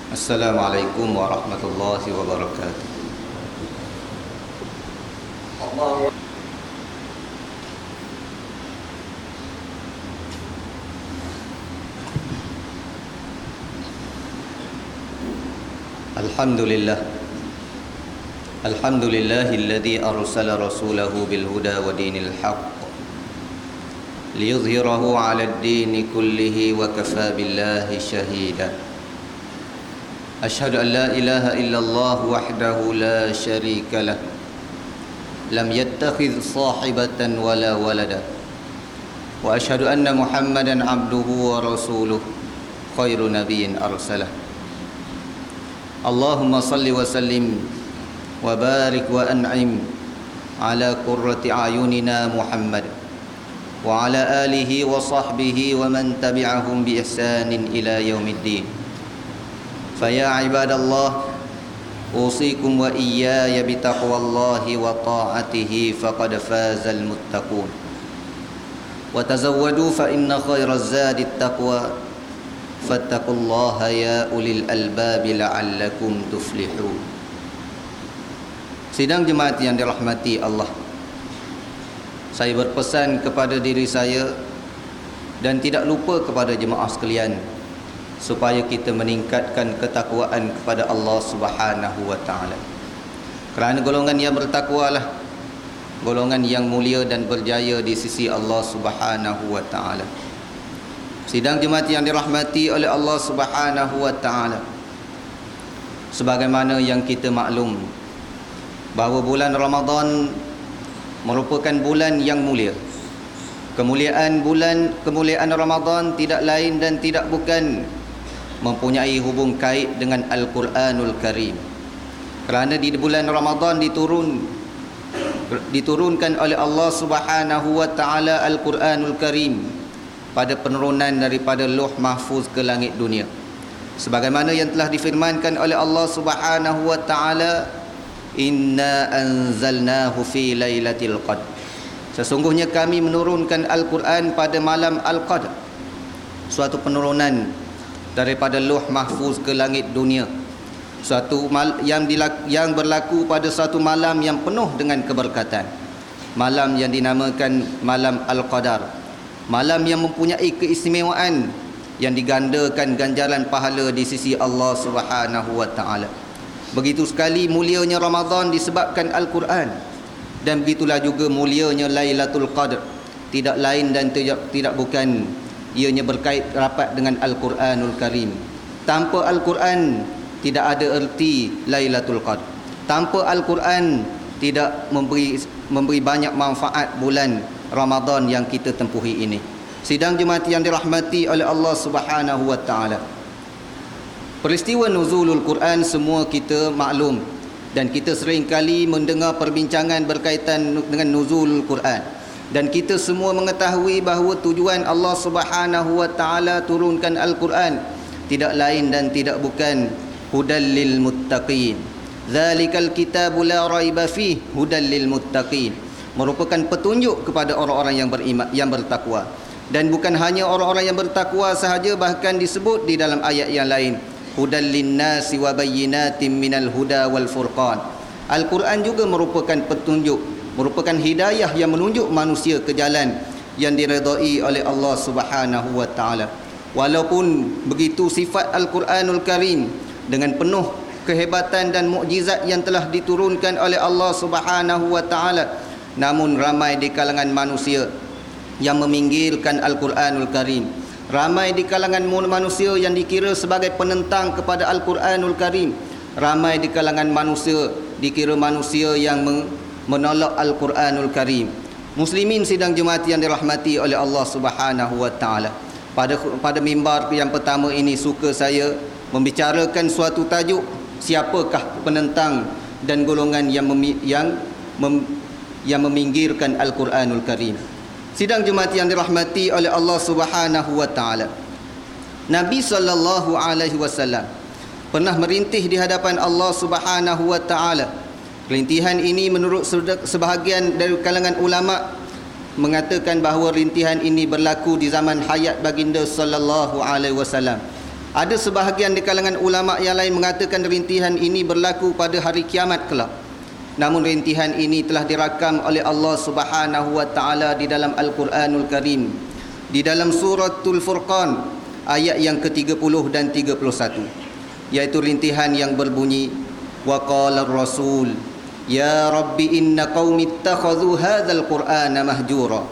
Assalamualaikum warahmatullahi wabarakatuh. Alhamdulillah. Alhamdulillahilladzi arsala rasulahu bil huda wa dinil haqq liyudhhirahu 'alad dini kullihi wa kafaa billahi shahida. Ashhadu an la ilaha illallah wahdahu la syarika lah, lam yattakhidh sahibatan wala walada, wa ashhadu anna Muhammadan abduhu wa rasuluh khairu nabiyyin arsalah. Allahumma salli wa sallim wa barik wa an'im ala qurrati ayunina Muhammad wa ala alihi wa sahbihi wa man tabi'ahum bi ihsanin ila yaumiddin. Faya ibadallah, usikum wa iyaya bitaqwallahi wa ta'atihi faqad fazal muttaqun. Wa tazawwadu fa inna khairaz zadi taqwa fattaqullaha ya ulil albabi la'allakum tuflihun. Sidang jemaat yang dirahmati Allah, saya berpesan kepada diri saya dan tidak lupa kepada jemaah sekalian supaya kita meningkatkan ketakwaan kepada Allah Subhanahu wa taala. Kerana golongan yang bertakwalah golongan yang mulia dan berjaya di sisi Allah Subhanahu wa taala. Sidang jemaat yang dirahmati oleh Allah Subhanahu wa taala, sebagaimana yang kita maklum bahawa bulan Ramadan merupakan bulan yang mulia. Kemuliaan Ramadan tidak lain dan tidak bukan mempunyai hubung kait dengan Al-Quranul Karim. Kerana di bulan Ramadan diturunkan oleh Allah Subhanahu wa taala Al-Quranul Karim pada penurunan daripada Lauh Mahfuz ke langit dunia. Sebagaimana yang telah difirmankan oleh Allah Subhanahu wa taala, inna anzalnahu fi lailatul qadr. Sesungguhnya kami menurunkan Al-Quran pada malam Al-Qadr, suatu penurunan daripada Lauh Mahfuz ke langit dunia, suatu yang berlaku pada satu malam yang penuh dengan keberkatan, malam yang dinamakan malam Al-Qadar, malam yang mempunyai keistimewaan yang digandakan ganjaran pahala di sisi Allah Subhanahu wa taala. Begitu sekali mulianya Ramadan disebabkan Al-Quran, dan begitulah juga mulianya Lailatul Qadr, tidak lain dan tidak bukan ianya berkait rapat dengan Al-Quranul Karim. Tanpa Al-Quran tidak ada erti Lailatul Qadr. Tanpa Al-Quran tidak memberi banyak manfaat bulan Ramadan yang kita tempuhi ini. Sidang jemaat yang dirahmati oleh Allah Subhanahu wa taala, peristiwa nuzulul Quran semua kita maklum, dan kita seringkali mendengar perbincangan berkaitan dengan nuzulul Quran. Dan kita semua mengetahui bahawa tujuan Allah Subhanahu wa taala turunkan Al-Quran tidak lain dan tidak bukan hudal lil muttaqin. Zalikal kitabu la raiba fih hudal lil muttaqin, merupakan petunjuk kepada orang-orang yang beriman, yang bertakwa. Dan bukan hanya orang-orang yang bertakwa sahaja, bahkan disebut di dalam ayat yang lain, hudal linnasi wa bayyinatin minal huda wal furqan. Al-Quran juga merupakan petunjuk, merupakan hidayah yang menunjuk manusia ke jalan yang diredai oleh Allah Subhanahu wa taala. Walaupun begitu, sifat Al-Quranul Karim dengan penuh kehebatan dan mukjizat yang telah diturunkan oleh Allah Subhanahu wa taala, namun ramai di kalangan manusia yang meminggirkan Al-Quranul Karim. Ramai di kalangan manusia yang dikira sebagai penentang kepada Al-Quranul Karim. Ramai di kalangan manusia dikira manusia yang menolak Al-Quranul Karim. Muslimin sidang jemaat yang dirahmati oleh Allah Subhanahu wa taala, pada mimbar yang pertama ini suka saya membicarakan suatu tajuk, siapakah penentang dan golongan yang meminggirkan Al-Quranul Karim. Sidang jemaat yang dirahmati oleh Allah Subhanahu wa taala, Nabi sallallahu alaihi wasallam pernah merintih di hadapan Allah Subhanahu wa taala. Rintihan ini menurut sebahagian dari kalangan ulama mengatakan bahawa rintihan ini berlaku di zaman hayat baginda sallallahu alaihi wasallam. Ada sebahagian di kalangan ulama yang lain mengatakan rintihan ini berlaku pada hari kiamat kelak. Namun rintihan ini telah dirakam oleh Allah Subhanahu wa taala di dalam Al-Quranul Karim, di dalam suratul Furqan ayat yang ke-30 dan 31, iaitu rintihan yang berbunyi, wa qala ar-rasul ya rabbi inna qaumi ittakhadhu hadzal qur'ana mahjura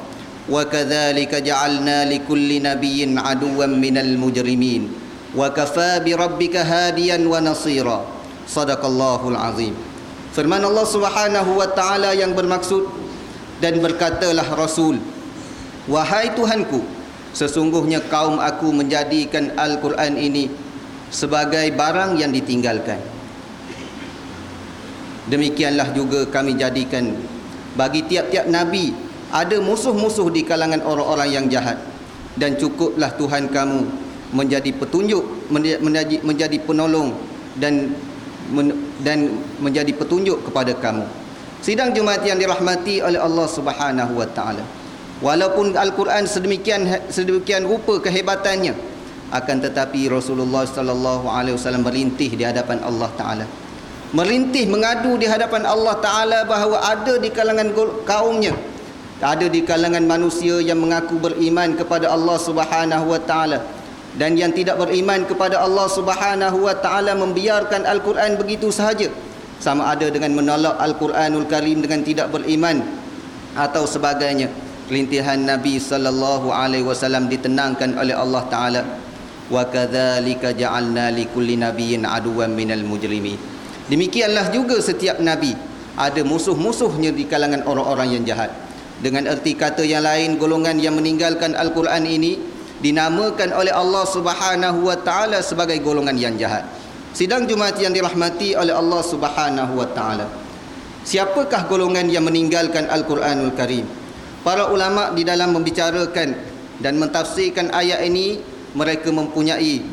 wa kadzalika ja'alna likulli nabiyyin aduwwan minal mujrimin wa kafa bi rabbika hadiyan wa nasira. Sadaqallahul azim. Firman Allah Subhanahu wa taala yang bermaksud, dan berkatalah Rasul, wahai Tuhanku, sesungguhnya kaum aku menjadikan Al-Quran ini sebagai barang yang ditinggalkan. Demikianlah juga kami jadikan bagi tiap-tiap Nabi ada musuh-musuh di kalangan orang-orang yang jahat. Dan cukuplah Tuhan kamu menjadi petunjuk, menjadi penolong dan menjadi petunjuk kepada kamu. Sidang Jumaat yang dirahmati oleh Allah Subhanahu wa taala, walaupun Al-Quran sedemikian rupa kehebatannya, akan tetapi Rasulullah sallallahu alaihi wasallam merintih di hadapan Allah taala. Merintih mengadu di hadapan Allah taala bahawa ada di kalangan kaumnya, ada di kalangan manusia yang mengaku beriman kepada Allah Subhanahu wa taala, dan yang tidak beriman kepada Allah Subhanahu wa taala membiarkan Al-Quran begitu sahaja, sama ada dengan menolak Al-Quranul Karim dengan tidak beriman atau sebagainya. Rintihan Nabi sallallahu alaihi wasallam ditenangkan oleh Allah taala, wa kadzalika ja'alna likulli nabiyyin aduwwan minal mujrimin. Demikianlah juga setiap nabi ada musuh-musuhnya di kalangan orang-orang yang jahat. Dengan erti kata yang lain, golongan yang meninggalkan Al-Quran ini dinamakan oleh Allah Subhanahu wa taala sebagai golongan yang jahat. Sidang Jumaat yang dirahmati oleh Allah Subhanahu wa taala, siapakah golongan yang meninggalkan Al-Quranul Karim? Para ulama di dalam membicarakan dan mentafsirkan ayat ini, mereka mempunyai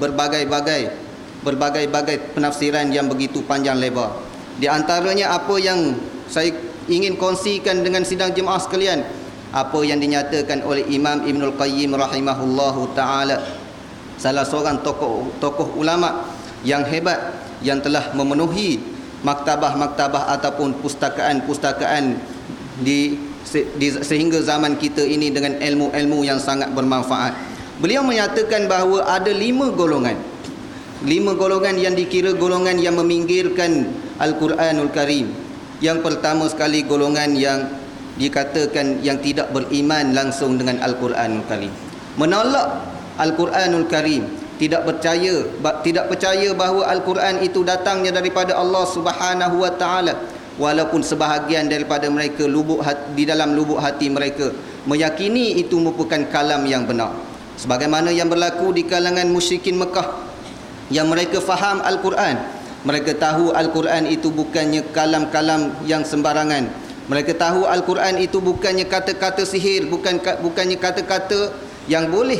berbagai-bagai penafsiran yang begitu panjang lebar. Di antaranya apa yang saya ingin kongsikan dengan sidang jemaah sekalian, apa yang dinyatakan oleh Imam Ibnul Qayyim rahimahullahu ta'ala, salah seorang tokoh ulama yang hebat, yang telah memenuhi maktabah-maktabah ataupun pustakaan-pustakaan sehingga zaman kita ini dengan ilmu-ilmu yang sangat bermanfaat. Beliau menyatakan bahawa ada 5 golongan yang dikira golongan yang meminggirkan Al-Quranul Karim. Yang pertama sekali, golongan yang dikatakan yang tidak beriman langsung dengan Al-Quranul Karim, menolak Al-Quranul Karim, tidak percaya bahawa Al-Quran itu datangnya daripada Allah Subhanahu wa taala, walaupun sebahagian daripada mereka di dalam lubuk hati mereka meyakini itu merupakan kalam yang benar, sebagaimana yang berlaku di kalangan musyrikin Mekah, yang mereka faham Al-Quran, mereka tahu Al-Quran itu bukannya kalam-kalam yang sembarangan, mereka tahu Al-Quran itu bukannya kata-kata sihir, bukannya kata-kata yang boleh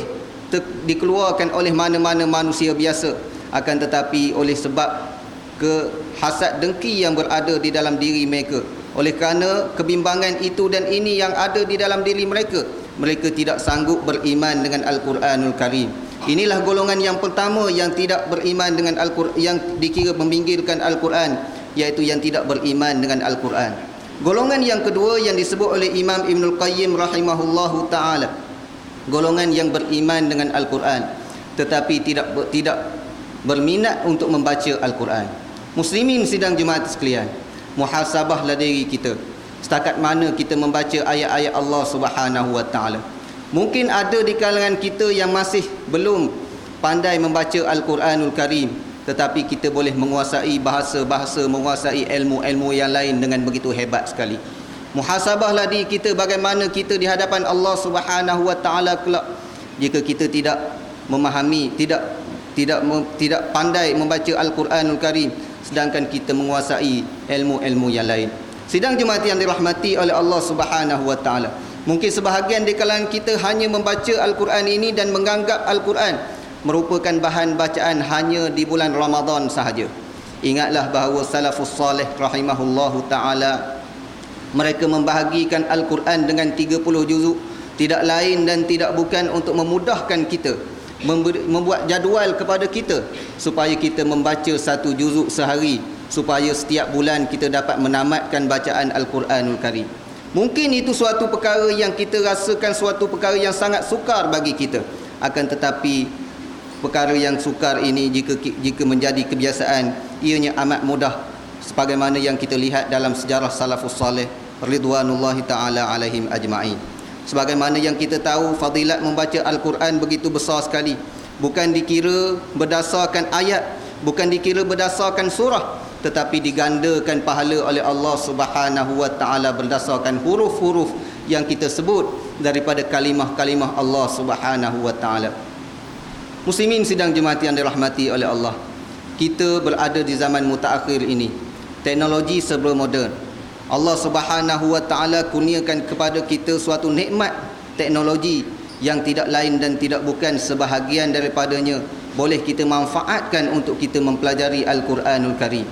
dikeluarkan oleh mana-mana manusia biasa, akan tetapi oleh sebab kehasad dengki yang berada di dalam diri mereka, oleh kerana kebimbangan itu dan ini yang ada di dalam diri mereka, mereka tidak sanggup beriman dengan Al-Quranul Karim. Inilah golongan yang pertama yang tidak beriman dengan Al-Quran, yang dikira meminggirkan Al-Quran, iaitu yang tidak beriman dengan Al-Quran. Golongan yang kedua yang disebut oleh Imam Ibnul Qayyim rahimahullahu ta'ala, golongan yang beriman dengan Al-Quran tetapi tidak berminat untuk membaca Al-Quran. Muslimin sidang jemaat sekalian, muhasabahlah diri kita, setakat mana kita membaca ayat-ayat Allah Subhanahu wa taala. Mungkin ada di kalangan kita yang masih belum pandai membaca Al-Quranul Karim, tetapi kita boleh menguasai bahasa-bahasa, menguasai ilmu-ilmu yang lain dengan begitu hebat sekali. Muhasabahlah diri kita bagaimana kita di hadapan Allah Subhanahu wa taala kelak jika kita tidak memahami, tidak pandai membaca Al-Quranul Karim, sedangkan kita menguasai ilmu-ilmu yang lain. Sidang jemaat yang dirahmati oleh Allah Subhanahu wa taala, mungkin sebahagian di kalangan kita hanya membaca Al-Quran ini dan menganggap Al-Quran merupakan bahan bacaan hanya di bulan Ramadan sahaja. Ingatlah bahawa salafus salih rahimahullahu ta'ala, mereka membahagikan Al-Quran dengan 30 juzuk, tidak lain dan tidak bukan untuk memudahkan kita membuat jadual kepada kita supaya kita membaca 1 juzuk sehari, supaya setiap bulan kita dapat menamatkan bacaan Al-Quranul Karim. Mungkin itu suatu perkara yang kita rasakan suatu perkara yang sangat sukar bagi kita. Akan tetapi perkara yang sukar ini jika menjadi kebiasaan, ianya amat mudah, sebagaimana yang kita lihat dalam sejarah salafus salih ridwanullahi ta'ala alaihim ajma'in. Sebagaimana yang kita tahu, fadilat membaca Al-Quran begitu besar sekali. Bukan dikira berdasarkan ayat, bukan dikira berdasarkan surah, tetapi digandakan pahala oleh Allah Subhanahu wa ta'ala berdasarkan huruf-huruf yang kita sebut daripada kalimah-kalimah Allah Subhanahu wa ta'ala. Muslimin sidang jemaat yang dirahmati oleh Allah, kita berada di zaman mutaakhir ini. Teknologi serba moden. Allah Subhanahu wa ta'ala kurniakan kepada kita suatu nikmat teknologi yang tidak lain dan tidak bukan sebahagian daripadanya boleh kita manfaatkan untuk kita mempelajari Al-Quranul Karim.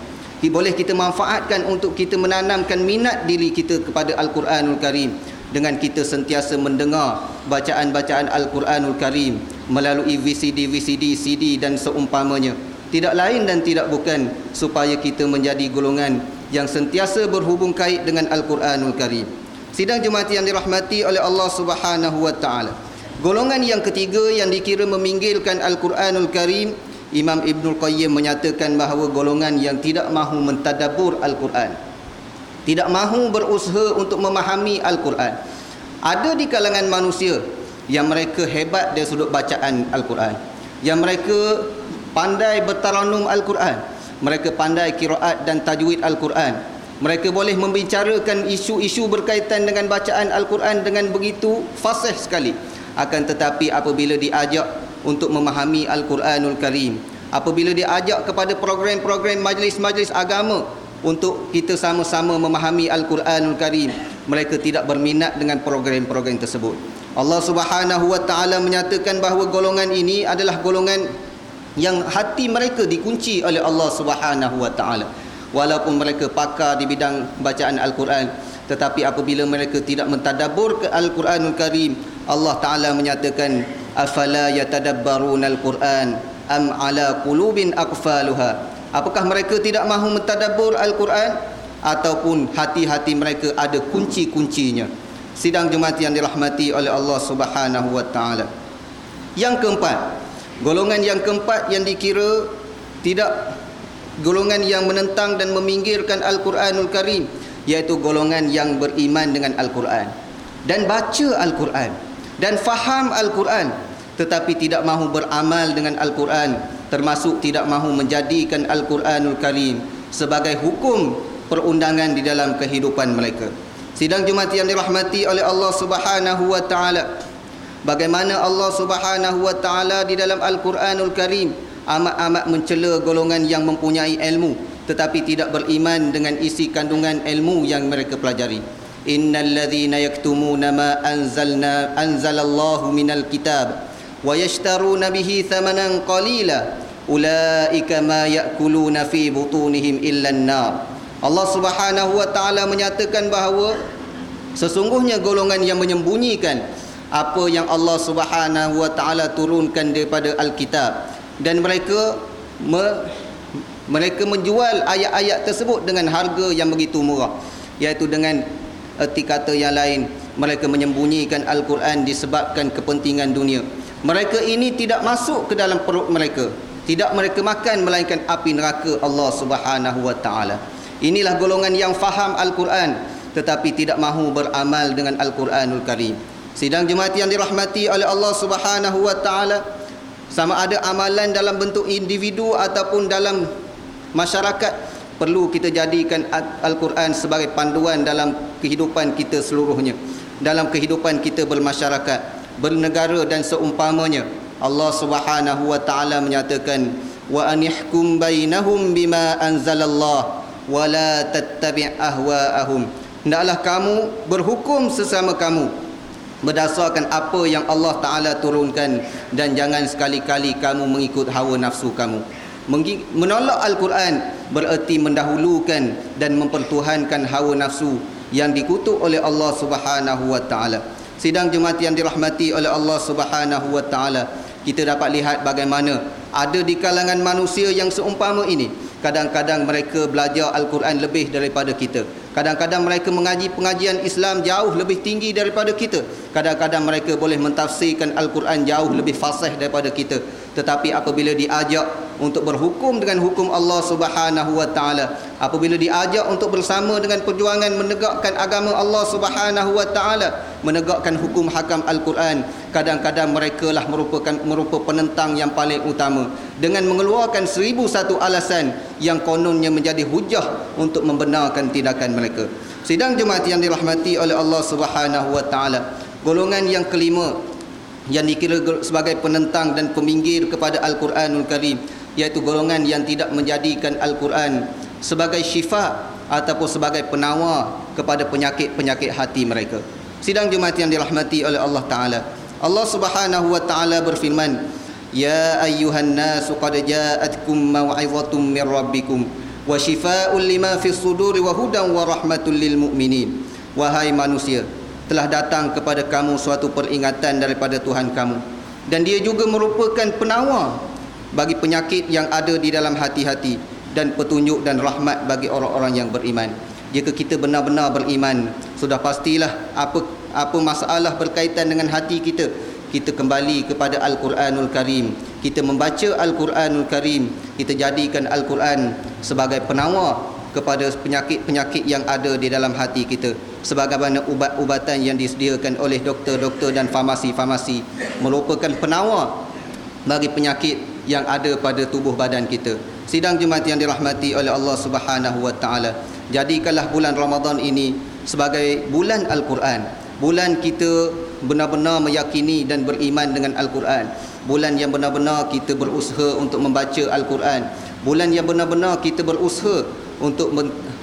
Boleh kita manfaatkan untuk kita menanamkan minat diri kita kepada Al-Quranul Karim dengan kita sentiasa mendengar bacaan-bacaan Al-Quranul Karim melalui VCD, CD dan seumpamanya. Tidak lain dan tidak bukan supaya kita menjadi golongan yang sentiasa berhubung kait dengan Al-Quranul Karim. Sidang jemaat yang dirahmati oleh Allah Subhanahu wa ta'ala, golongan yang ketiga yang dikira meminggirkan Al-Quranul Karim, Imam Ibnul Qayyim menyatakan bahawa golongan yang tidak mahu mentadabbur Al-Quran, tidak mahu berusaha untuk memahami Al-Quran. Ada di kalangan manusia yang mereka hebat dari sudut bacaan Al-Quran, yang mereka pandai bertaranum Al-Quran, mereka pandai qiraat dan tajwid Al-Quran, mereka boleh membicarakan isu-isu berkaitan dengan bacaan Al-Quran dengan begitu fasih sekali. Akan tetapi apabila diajak untuk memahami Al-Quranul Karim, apabila diajak kepada program-program majlis-majlis agama untuk kita sama-sama memahami Al-Quranul Karim, mereka tidak berminat dengan program-program tersebut. Allah Subhanahu wa ta'ala menyatakan bahawa golongan ini adalah golongan yang hati mereka dikunci oleh Allah Subhanahu wa ta'ala. Walaupun mereka pakar di bidang bacaan Al-Quran, tetapi apabila mereka tidak mentadabbur ke Al-Quranul Karim, Allah Ta'ala menyatakan, afala yatadabbaruna Al-Quran am ala qulubin aqfaluha. Apakah mereka tidak mahu mentadabbur Al-Quran ataupun hati-hati mereka ada kunci-kuncinya? Sidang jemaat yang dirahmati oleh Allah Subhanahu wa ta'ala. Yang keempat, golongan yang keempat yang dikira tidak, golongan yang menentang dan meminggirkan Al-Quranul Karim, iaitu golongan yang beriman dengan Al-Quran dan baca Al-Quran dan faham Al-Quran, tetapi tidak mahu beramal dengan Al-Quran, termasuk tidak mahu menjadikan Al-Quranul Karim sebagai hukum perundangan di dalam kehidupan mereka. Sidang Jumaat yang dirahmati oleh Allah Subhanahu wa ta'ala, bagaimana Allah Subhanahu wa ta'ala di dalam Al-Quranul Karim amat-amat mencela golongan yang mempunyai ilmu tetapi tidak beriman dengan isi kandungan ilmu yang mereka pelajari. Innal ladzina yaktumuna ma anzalallahu minal kitab wa yashtaruna bihi thamanan qalila ulaika ma ya'kuluna fi butunihim illa an-nar. Allah Subhanahu wa ta'ala menyatakan bahawa sesungguhnya golongan yang menyembunyikan apa yang Allah Subhanahu wa ta'ala turunkan daripada Alkitab, dan mereka menjual ayat-ayat tersebut dengan harga yang begitu murah, iaitu dengan erti kata yang lain, mereka menyembunyikan Al-Quran disebabkan kepentingan dunia. Mereka ini tidak masuk ke dalam perut mereka, tidak mereka makan melainkan api neraka Allah Subhanahu wa ta'ala. Inilah golongan yang faham Al-Quran tetapi tidak mahu beramal dengan Al-Quranul Karim. Sidang jemaat yang dirahmati oleh Allah Subhanahu wa ta'ala, sama ada amalan dalam bentuk individu ataupun dalam masyarakat, perlu kita jadikan Al-Quran sebagai panduan dalam kehidupan kita seluruhnya, dalam kehidupan kita bermasyarakat, bernegara dan seumpamanya. Allah Subhanahu wa ta'ala menyatakan, wa anihkum bainahum bima anzalallah wa la tattabi' ahwa'ahum. Hendaklah kamu berhukum sesama kamu berdasarkan apa yang Allah Ta'ala turunkan, dan jangan sekali-kali kamu mengikut hawa nafsu kamu. Menolak Al-Quran bererti mendahulukan dan mempertuhankan hawa nafsu yang dikutuk oleh Allah Subhanahu wa ta'ala. Sidang jemaat yang dirahmati oleh Allah Subhanahu wa ta'ala, kita dapat lihat bagaimana ada di kalangan manusia yang seumpama ini, kadang-kadang mereka belajar Al-Quran lebih daripada kita. Kadang-kadang mereka mengaji pengajian Islam jauh lebih tinggi daripada kita. Kadang-kadang mereka boleh mentafsirkan Al-Quran jauh lebih fasih daripada kita. Tetapi apabila diajak untuk berhukum dengan hukum Allah Subhanahu wa taala, apabila diajak untuk bersama dengan perjuangan menegakkan agama Allah Subhanahu wa taala, menegakkan hukum hakam Al-Quran, kadang-kadang mereka lah merupakan penentang yang paling utama, dengan mengeluarkan 1001 alasan yang kononnya menjadi hujah untuk membenarkan tindakan mereka. Sidang jemaat yang dirahmati oleh Allah Subhanahu wa taala, golongan yang kelima yang dikira sebagai penentang dan peminggir kepada Al-Quranul Karim, iaitu golongan yang tidak menjadikan Al-Quran sebagai syifa ataupun sebagai penawar kepada penyakit-penyakit hati mereka. Sidang jemaat yang dirahmati oleh Allah Ta'ala, Allah Subhanahu wa Ta'ala berfirman, Ya ayyuhan nasu qad ja'atkum maw'izatun min rabbikum wa shifaa'un lima fis suduri wa hudan wa rahmatul lil mu'minin. Wahai manusia, telah datang kepada kamu suatu peringatan daripada Tuhan kamu, dan dia juga merupakan penawar bagi penyakit yang ada di dalam hati-hati, dan petunjuk dan rahmat bagi orang-orang yang beriman. Jika kita benar-benar beriman, sudah pastilah apa masalah berkaitan dengan hati kita, kita kembali kepada Al-Quranul Karim, kita membaca Al-Quranul Karim, kita jadikan Al-Quran sebagai penawar kepada penyakit-penyakit yang ada di dalam hati kita, sebagaimana ubat-ubatan yang disediakan oleh doktor-doktor dan farmasi-farmasi merupakan penawar bagi penyakit yang ada pada tubuh badan kita. Sidang jemaat yang dirahmati oleh Allah Subhanahu wa taala, jadikanlah bulan Ramadan ini sebagai bulan Al-Quran, bulan kita benar-benar meyakini dan beriman dengan Al-Quran, bulan yang benar-benar kita berusaha untuk membaca Al-Quran, bulan yang benar-benar kita berusaha untuk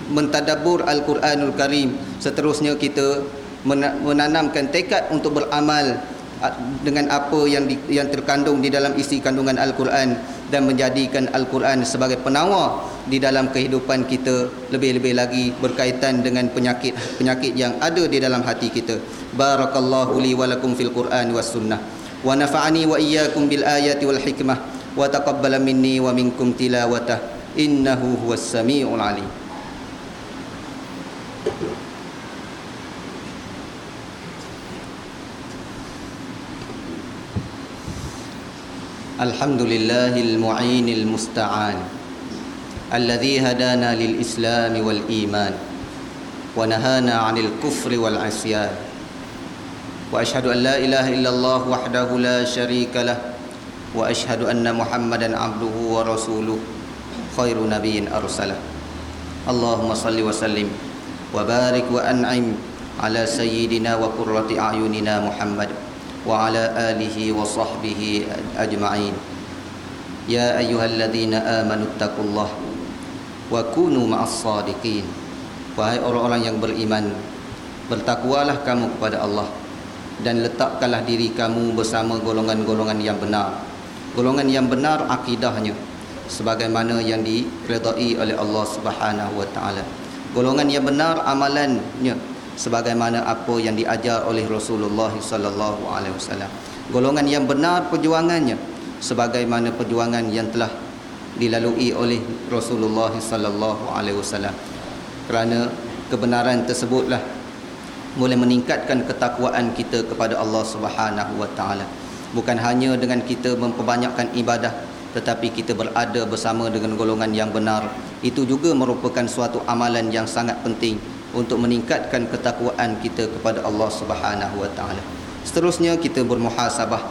mentadabbur Al-Quranul Karim. Seterusnya kita menanamkan tekad untuk beramal dengan apa yang terkandung di dalam isi kandungan Al-Quran, dan menjadikan Al-Quran sebagai penawar di dalam kehidupan kita, lebih-lebih lagi berkaitan dengan penyakit yang ada di dalam hati kita. Barakallahu li wa lakum fil Quran was sunnah, wa nafa'ani wa iyyakum bil ayati wal hikmah, wa taqabbala minni wa minkum tilawatah, innahu huwas samiul alim. Alhamdulillahil mu'inil musta'an, alladhi hadana lil islam wal iman, wa nahana 'anil kufri wal 'isyan, wa ashhadu an la ilaha illallah wahdahu la syarika lah, wa ashhadu anna Muhammadan 'abduhu wa rasuluh, khairu nabiyyin arsalah. Allahumma salli wa sallim wa barik wa an'im ala sayyidina wa qurrati a'yunina Muhammad wa ala alihi wa sahbihi ajma'in. Ya ayyuhalladzina amanu taqullaha wa kunu ma'as sadiqin. Wahai orang-orang yang beriman, bertakwalah kamu kepada Allah, dan letakkanlah diri kamu bersama golongan-golongan yang benar. Golongan yang benar akidahnya sebagaimana yang diredai oleh Allah Subhanahu wa taala. Golongan yang benar amalannya sebagaimana apa yang diajar oleh Rasulullah sallallahu alaihi wasallam. Golongan yang benar perjuangannya sebagaimana perjuangan yang telah dilalui oleh Rasulullah sallallahu alaihi wasallam. Kerana kebenaran tersebutlah boleh meningkatkan ketakwaan kita kepada Allah Subhanahu wa taala. Bukan hanya dengan kita memperbanyakkan ibadah, tetapi kita berada bersama dengan golongan yang benar. Itu juga merupakan suatu amalan yang sangat penting untuk meningkatkan ketakwaan kita kepada Allah Subhanahu wa taala. Seterusnya kita bermuhasabah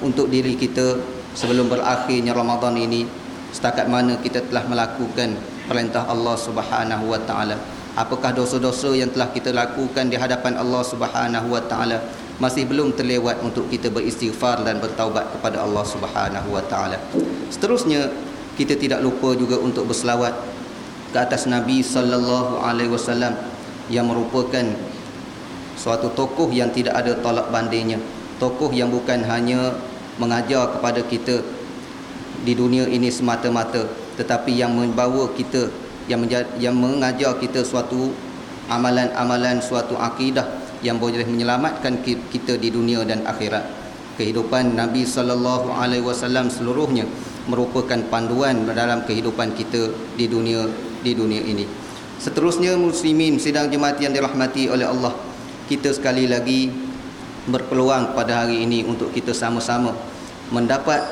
untuk diri kita sebelum berakhirnya Ramadan ini, setakat mana kita telah melakukan perintah Allah Subhanahu wa taala. Apakah dosa-dosa yang telah kita lakukan di hadapan Allah Subhanahu wa taala masih belum terlewat untuk kita beristighfar dan bertaubat kepada Allah Subhanahu wa taala. Seterusnya kita tidak lupa juga untuk berselawat ke atas Nabi sallallahu alaihi wasallam yang merupakan suatu tokoh yang tidak ada tolak bandingnya, tokoh yang bukan hanya mengajar kepada kita di dunia ini semata-mata, tetapi yang membawa kita, yang mengajar kita suatu amalan-amalan, suatu akidah yang boleh menyelamatkan kita di dunia dan akhirat. Kehidupan Nabi sallallahu alaihi wasallam seluruhnya merupakan panduan dalam kehidupan kita di dunia ini. Seterusnya, muslimin sidang jemaat yang dirahmati oleh Allah, kita sekali lagi berpeluang pada hari ini untuk kita sama-sama mendapat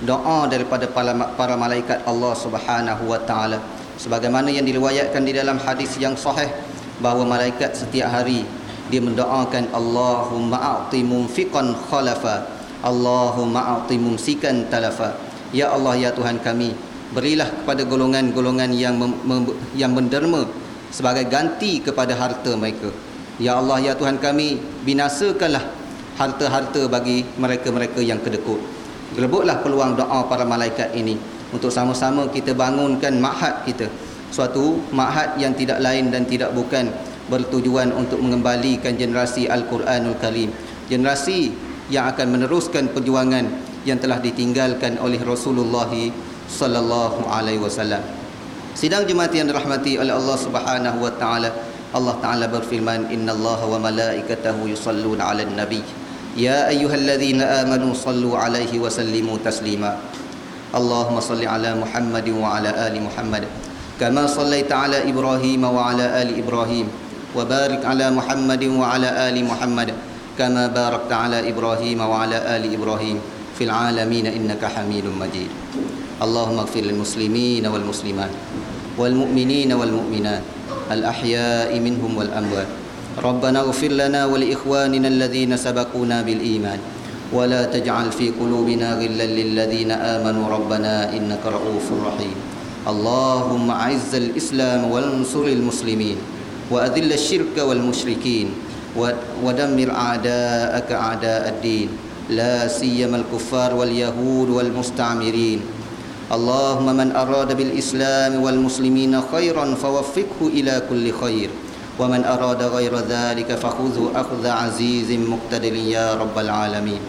doa daripada para malaikat Allah Subhanahu wa taala, sebagaimana yang diriwayatkan di dalam hadis yang sahih bahawa malaikat setiap hari dia mendoakan, Allahumma a'ti munfiqan khalafa, Allahumma a'ti mumsikan talafa. Ya Allah, ya Tuhan kami, berilah kepada golongan-golongan yang menderma sebagai ganti kepada harta mereka. Ya Allah, ya Tuhan kami, binasakanlah harta-harta bagi mereka-mereka yang kedekut. Gelebutlah peluang doa para malaikat ini untuk sama-sama kita bangunkan ma'had kita, suatu ma'had yang tidak lain dan tidak bukan bertujuan untuk mengembalikan generasi Al-Quranul Karim, generasi yang akan meneruskan perjuangan yang telah ditinggalkan oleh Rasulullah sallallahu alaihi wasallam. Sidang jemaat yang dirahmati oleh Allah Subhanahu wa taala, Allah taala berfirman, innallaha wa malaikatahu yusalluna 'alan nabiy ya ayyuhalladzina amanu sallu 'alaihi wa sallimu taslima. Allahumma salli 'ala Muhammadin wa 'ala ali Muhammad kama sallaita 'ala Ibrahim wa 'ala ali Ibrahim wa barik 'ala Muhammadin wa 'ala ali Muhammad kama barakta 'ala Ibrahim wa 'ala ali Ibrahim fil 'alamin innaka Hamidum Majid. Allahumma ighfir lil muslimin wal muslimat wal mu'minin wal mu'minat al ahya'i minhum wal amwat. Rabbana ighfir lana wa li ikhwanina alladhina sabaquna bil iman wa la taj'al fi qulubina ghillan lil ladzina amanu rabbana innaka ra'ufur rahim. Allahumma a'izzal islam wal ansuril muslimin wa adhill asy-syirka wal musyrikin wa dammir a'da'aka a'da'ad din la siyama al kuffar wal yahud wal musta'mirin. Allahumma man arada bil islam wal muslimina khairan fawaffiqhu ila kulli khair wa man arada ghaira dhalika fakhudhu akhdha azizin muqtadirin ya rabbal alamin.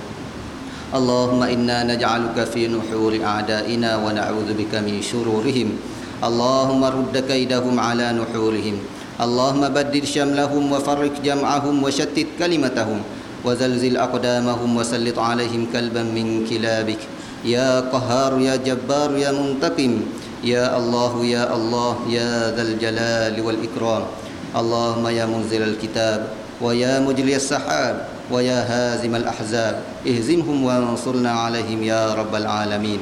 Allahumma inna naj'aluka fi nuhuri a'da'ina wa na'udzu bika min shururihim. Allahumma rudd kaidahum ala nuhurihim. Allahumma baddil syamlahum wa farriq jam'ahum wa shattit kalimatahum wa zalzil aqdamahum wa sallit 'alaihim kalban min kilabik. Ya Qahhar ya Jabbar ya Muntaqim ya Allah ya Allah ya Dzal Jalali wal Ikram. Allahumma ya munzilal kitab wa ya mujliyas sahab wa ya hazimal ahzab ihzimhum wa ansurna 'alaihim ya rabbal alamin.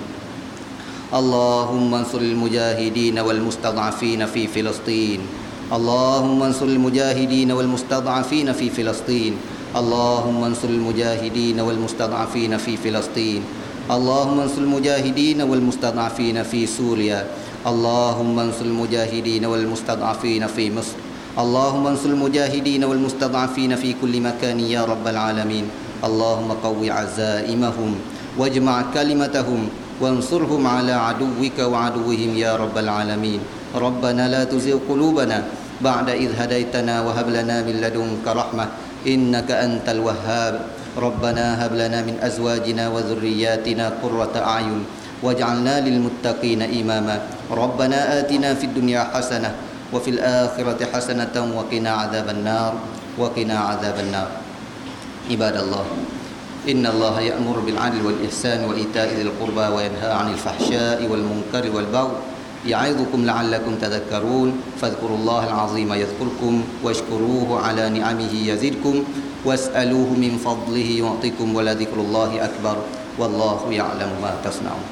Allahumma ansuril mujahidin wal mustad'afin fi Filastin. Allahumma ansuril mujahidin wal mustad'afin fi Filastin. Allahumma ansuril mujahidin wal mustad'afin fi Filastin. Allahumma ansuril mujahidin wal mustad'afin fi Suriya. Allahumma ansuril mujahidin wal mustad'afin fi Misr. Allahumma ansuril mujahidin wal mustad'afin fi kulli makan ya rabbal alamin. Allahumma qawwi 'azaimahum wajma' kalimatahum wansurhum 'ala 'aduwwika wa 'aduwwihim ya rabbal alamin. Rabbana la tuzigh qulubana ba'da idh hadaitana wa hab lana min ladunka rahmah innaka antal wahhab. Rabbana hab lana min azwajina wa dhurriyyatina qurrata a'yun waj'alna lil muttaqina imama. Rabbana atina fid dunya hasanah wa fil akhirati hasanatan wa qina adzaban nar wa qina adzaban nar. Ibadallah, innallaha ya'muru bil 'adli wal ihsani wa ita'i dzil qurba wa yanha 'anil fahsya'i wal munkari wal baghi ya'idhukum la'allakum tadhakkarun. Fadhkurullaha al-'azima yadhkurkum washkuruhu 'ala ni'amihi yazidkum was'aluhu min fadlihi yu'tikum wa la dhikrullahi akbar wallahu ya'lamu ma tasna'un.